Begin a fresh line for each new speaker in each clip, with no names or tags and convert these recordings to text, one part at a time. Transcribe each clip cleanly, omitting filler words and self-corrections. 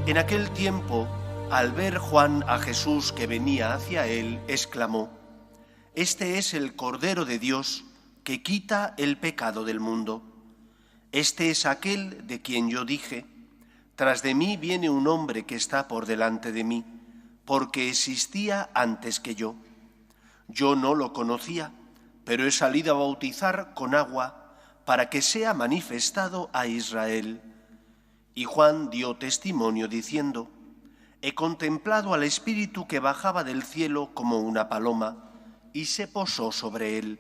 En aquel tiempo, al ver Juan a Jesús que venía hacia él, exclamó: «Este es el Cordero de Dios que quita el pecado del mundo. Este es aquel de quien yo dije: tras de mí viene un hombre que está por delante de mí, porque existía antes que yo. Yo no lo conocía, pero he salido a bautizar con agua para que sea manifestado a Israel». Y Juan dio testimonio diciendo: «He contemplado al Espíritu que bajaba del cielo como una paloma y se posó sobre él.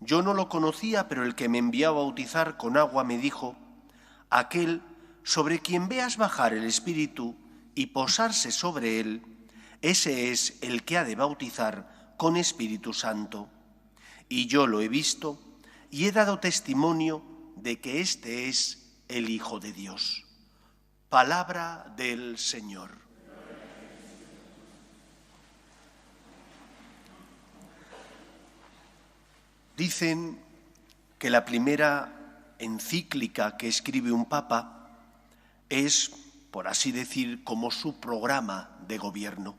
Yo no lo conocía, pero el que me envió a bautizar con agua me dijo: aquel sobre quien veas bajar el Espíritu y posarse sobre él, ese es el que ha de bautizar con Espíritu Santo. Y yo lo he visto y he dado testimonio de que este es el Hijo de Dios». Palabra del Señor. Dicen que la primera encíclica que escribe un papa es, por así decir, como su programa de gobierno.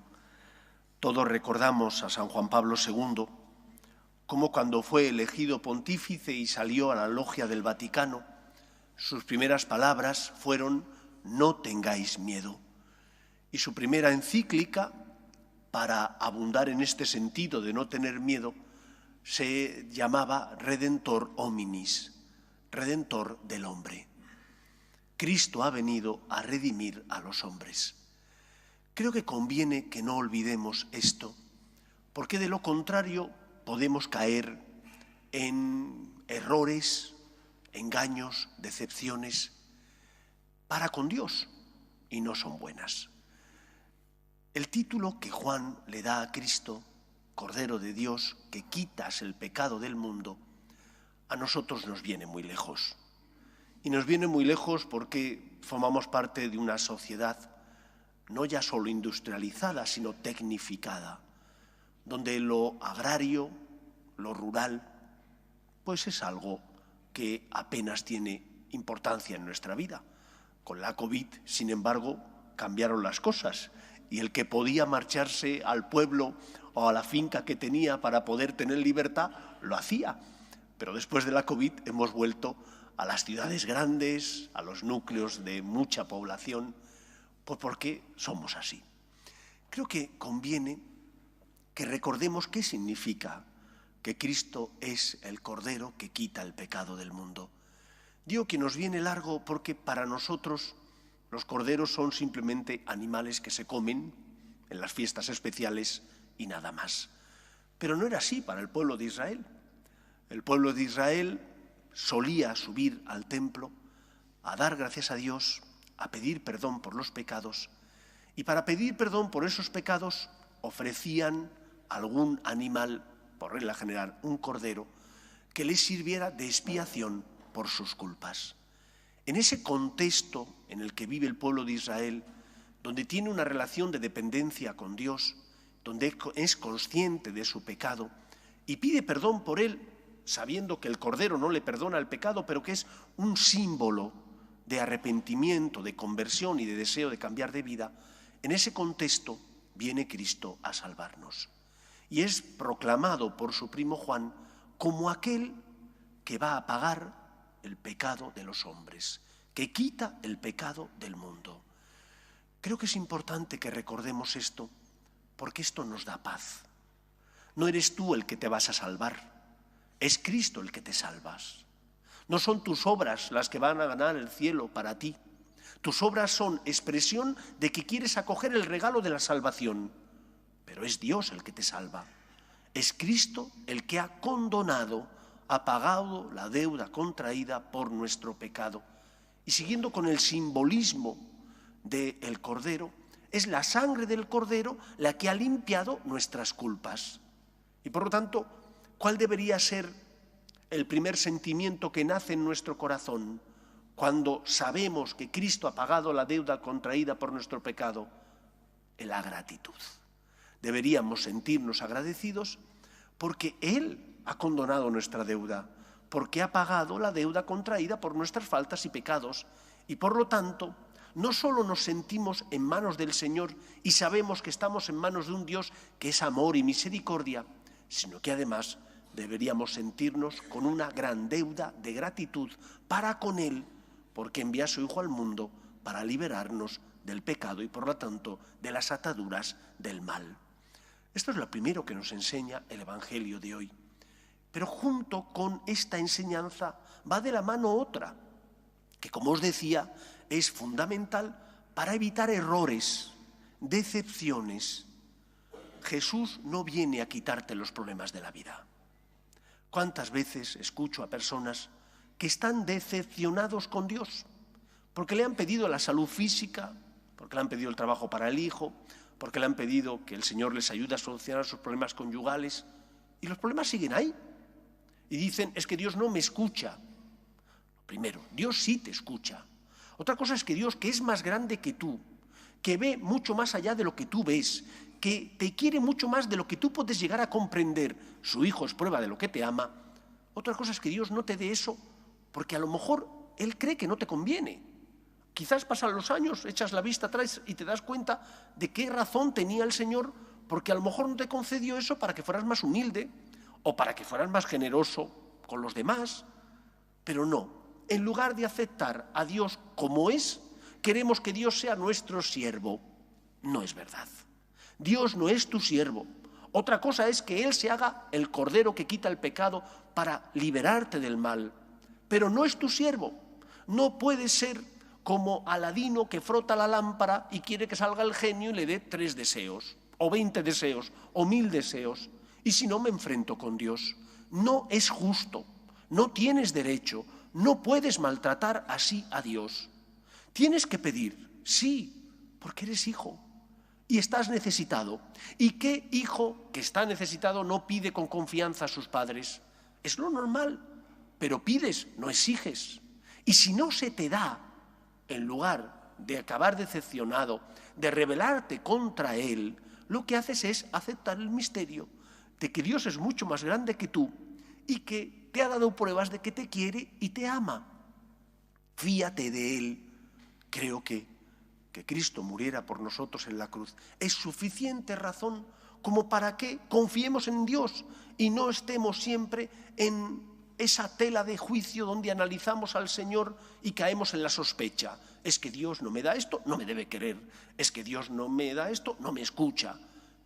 Todos recordamos a San Juan Pablo II, como cuando fue elegido pontífice y salió a la logia del Vaticano, sus primeras palabras fueron: «No tengáis miedo». Y su primera encíclica, para abundar en este sentido de no tener miedo, se llamaba Redentor hominis, Redentor del hombre. Cristo ha venido a redimir a los hombres. Creo que conviene que no olvidemos esto, porque de lo contrario podemos caer en errores, engaños, decepciones para con Dios, y no son buenas. El título que Juan le da a Cristo, Cordero de Dios, que quitas el pecado del mundo, a nosotros nos viene muy lejos. Y nos viene muy lejos porque formamos parte de una sociedad no ya solo industrializada, sino tecnificada, donde lo agrario, lo rural, pues es algo que apenas tiene importancia en nuestra vida. Con la COVID, sin embargo, cambiaron las cosas y el que podía marcharse al pueblo o a la finca que tenía para poder tener libertad, lo hacía. Pero después de la COVID hemos vuelto a las ciudades grandes, a los núcleos de mucha población, pues porque somos así. Creo que conviene que recordemos qué significa que Cristo es el Cordero que quita el pecado del mundo. Digo que nos viene largo porque para nosotros los corderos son simplemente animales que se comen en las fiestas especiales y nada más. Pero no era así para el pueblo de Israel. El pueblo de Israel solía subir al templo a dar gracias a Dios, a pedir perdón por los pecados, y para pedir perdón por esos pecados ofrecían algún animal, por regla general un cordero, que les sirviera de expiación por sus culpas. En ese contexto en el que vive el pueblo de Israel, donde tiene una relación de dependencia con Dios, donde es consciente de su pecado y pide perdón por él, sabiendo que el Cordero no le perdona el pecado, pero que es un símbolo de arrepentimiento, de conversión y de deseo de cambiar de vida, en ese contexto viene Cristo a salvarnos. Y es proclamado por su primo Juan como aquel que va a pagar el pecado de los hombres, que quita el pecado del mundo. Creo que es importante que recordemos esto, porque esto nos da paz. No eres tú el que te vas a salvar, es Cristo el que te salvas. No son tus obras las que van a ganar el cielo para ti. Tus obras son expresión de que quieres acoger el regalo de la salvación, pero es Dios el que te salva. Es Cristo el que ha condonado, ha pagado la deuda contraída por nuestro pecado. Y siguiendo con el simbolismo del Cordero, es la sangre del Cordero la que ha limpiado nuestras culpas. Y por lo tanto, ¿cuál debería ser el primer sentimiento que nace en nuestro corazón cuando sabemos que Cristo ha pagado la deuda contraída por nuestro pecado? La gratitud. Deberíamos sentirnos agradecidos porque Él ha condonado nuestra deuda, porque ha pagado la deuda contraída por nuestras faltas y pecados, y por lo tanto no solo nos sentimos en manos del Señor y sabemos que estamos en manos de un Dios que es amor y misericordia, sino que además deberíamos sentirnos con una gran deuda de gratitud para con Él, porque envía a su Hijo al mundo para liberarnos del pecado y por lo tanto de las ataduras del mal. Esto es lo primero que nos enseña el Evangelio de hoy. Pero junto con esta enseñanza va de la mano otra, que como os decía es fundamental para evitar errores, decepciones. Jesús no viene a quitarte los problemas de la vida. ¿Cuántas veces escucho a personas que están decepcionados con Dios? Porque le han pedido la salud física, porque le han pedido el trabajo para el hijo, porque le han pedido que el Señor les ayude a solucionar sus problemas conyugales, y los problemas siguen ahí. Y dicen, es que Dios no me escucha. Primero, Dios sí te escucha. Otra cosa es que Dios, que es más grande que tú, que ve mucho más allá de lo que tú ves, que te quiere mucho más de lo que tú puedes llegar a comprender, su Hijo es prueba de lo que te ama. Otra cosa es que Dios no te dé eso porque a lo mejor Él cree que no te conviene. Quizás pasan los años, echas la vista atrás y te das cuenta de qué razón tenía el Señor, porque a lo mejor no te concedió eso para que fueras más humilde o para que fueras más generoso con los demás. Pero no, en lugar de aceptar a Dios como es, queremos que Dios sea nuestro siervo. No es verdad. Dios no es tu siervo. Otra cosa es que Él se haga el cordero que quita el pecado para liberarte del mal. Pero no es tu siervo. No puede ser como Aladino que frota la lámpara y quiere que salga el genio y le dé 3 deseos, o 20 deseos, o 1000 deseos. Y si no, me enfrento con Dios. No es justo. No tienes derecho. No puedes maltratar así a Dios. Tienes que pedir, sí, porque eres hijo. Y estás necesitado. ¿Y qué hijo que está necesitado no pide con confianza a sus padres? Es lo normal, pero pides, no exiges. Y si no se te da, en lugar de acabar decepcionado, de rebelarte contra Él, lo que haces es aceptar el misterio de que Dios es mucho más grande que tú y que te ha dado pruebas de que te quiere y te ama. Fíate de Él. Creo que Cristo muriera por nosotros en la cruz es suficiente razón como para que confiemos en Dios y no estemos siempre en esa tela de juicio donde analizamos al Señor y caemos en la sospecha. Es que Dios no me da esto, no me debe querer. Es que Dios no me da esto, no me escucha.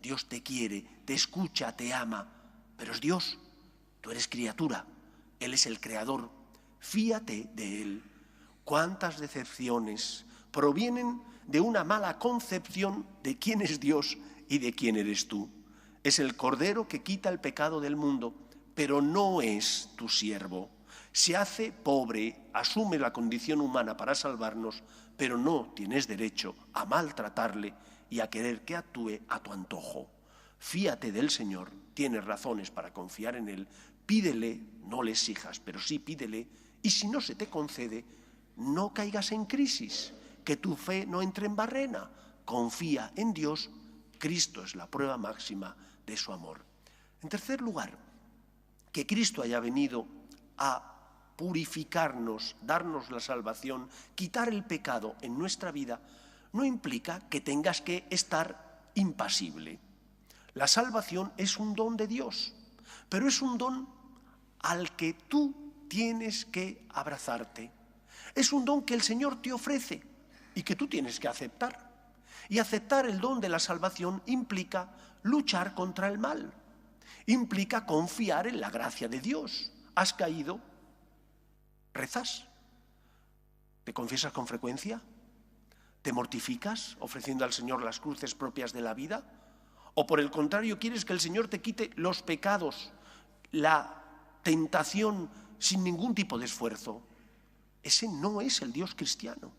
Dios te quiere, te escucha, te ama. Pero es Dios, tú eres criatura, Él es el creador. Fíate de Él. ¿Cuántas decepciones provienen de una mala concepción de quién es Dios y de quién eres tú? Es el Cordero que quita el pecado del mundo, pero no es tu siervo. Se hace pobre, asume la condición humana para salvarnos, pero no tienes derecho a maltratarle y a querer que actúe a tu antojo. Fíate del Señor, tienes razones para confiar en Él, pídele, no le exijas, pero sí pídele, y si no se te concede, no caigas en crisis, que tu fe no entre en barrena. Confía en Dios, Cristo es la prueba máxima de su amor. En tercer lugar, que Cristo haya venido a purificarnos, darnos la salvación, quitar el pecado en nuestra vida, no implica que tengas que estar impasible. La salvación es un don de Dios, pero es un don al que tú tienes que abrazarte. Es un don que el Señor te ofrece y que tú tienes que aceptar. Y aceptar el don de la salvación implica luchar contra el mal, implica confiar en la gracia de Dios. ¿Has caído? ¿Rezas? ¿Te confiesas con frecuencia? ¿Te mortificas ofreciendo al Señor las cruces propias de la vida? ¿O por el contrario quieres que el Señor te quite los pecados, la tentación sin ningún tipo de esfuerzo? Ese no es el Dios cristiano.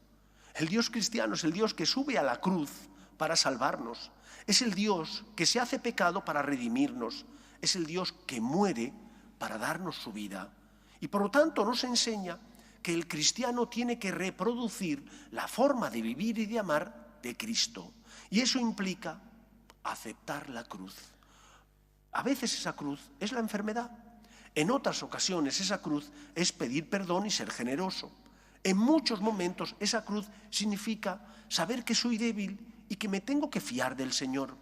El Dios cristiano es el Dios que sube a la cruz para salvarnos. Es el Dios que se hace pecado para redimirnos. Es el Dios que muere para darnos su vida. Y por lo tanto nos enseña que el cristiano tiene que reproducir la forma de vivir y de amar de Cristo. Y eso implica aceptar la cruz. A veces esa cruz es la enfermedad. En otras ocasiones esa cruz es pedir perdón y ser generoso. En muchos momentos esa cruz significa saber que soy débil y que me tengo que fiar del Señor.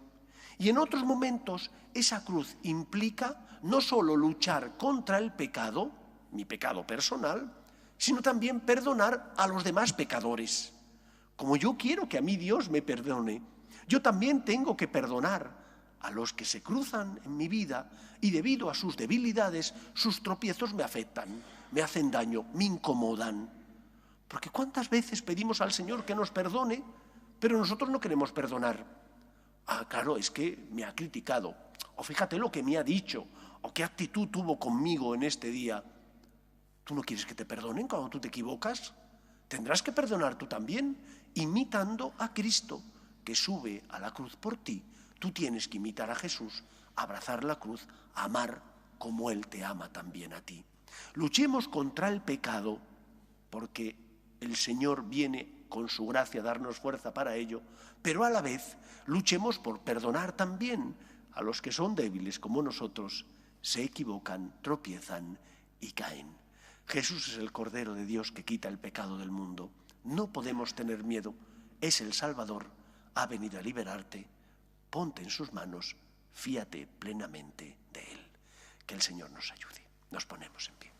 Y en otros momentos esa cruz implica no solo luchar contra el pecado, mi pecado personal, sino también perdonar a los demás pecadores. Como yo quiero que a mí Dios me perdone, yo también tengo que perdonar a los que se cruzan en mi vida y debido a sus debilidades, sus tropiezos me afectan, me hacen daño, me incomodan. Porque ¿cuántas veces pedimos al Señor que nos perdone, pero nosotros no queremos perdonar? Ah, claro, es que me ha criticado, o fíjate lo que me ha dicho, o qué actitud tuvo conmigo en este día. ¿Tú no quieres que te perdonen cuando tú te equivocas? Tendrás que perdonar tú también, imitando a Cristo, que sube a la cruz por ti. Tú tienes que imitar a Jesús, abrazar la cruz, amar como Él te ama también a ti. Luchemos contra el pecado, porque el Señor viene con su gracia a darnos fuerza para ello, pero a la vez luchemos por perdonar también a los que son débiles como nosotros, se equivocan, tropiezan y caen. Jesús es el Cordero de Dios que quita el pecado del mundo. No podemos tener miedo, es el Salvador, ha venido a liberarte. Ponte en sus manos, fíate plenamente de Él. Que el Señor nos ayude. Nos ponemos en pie.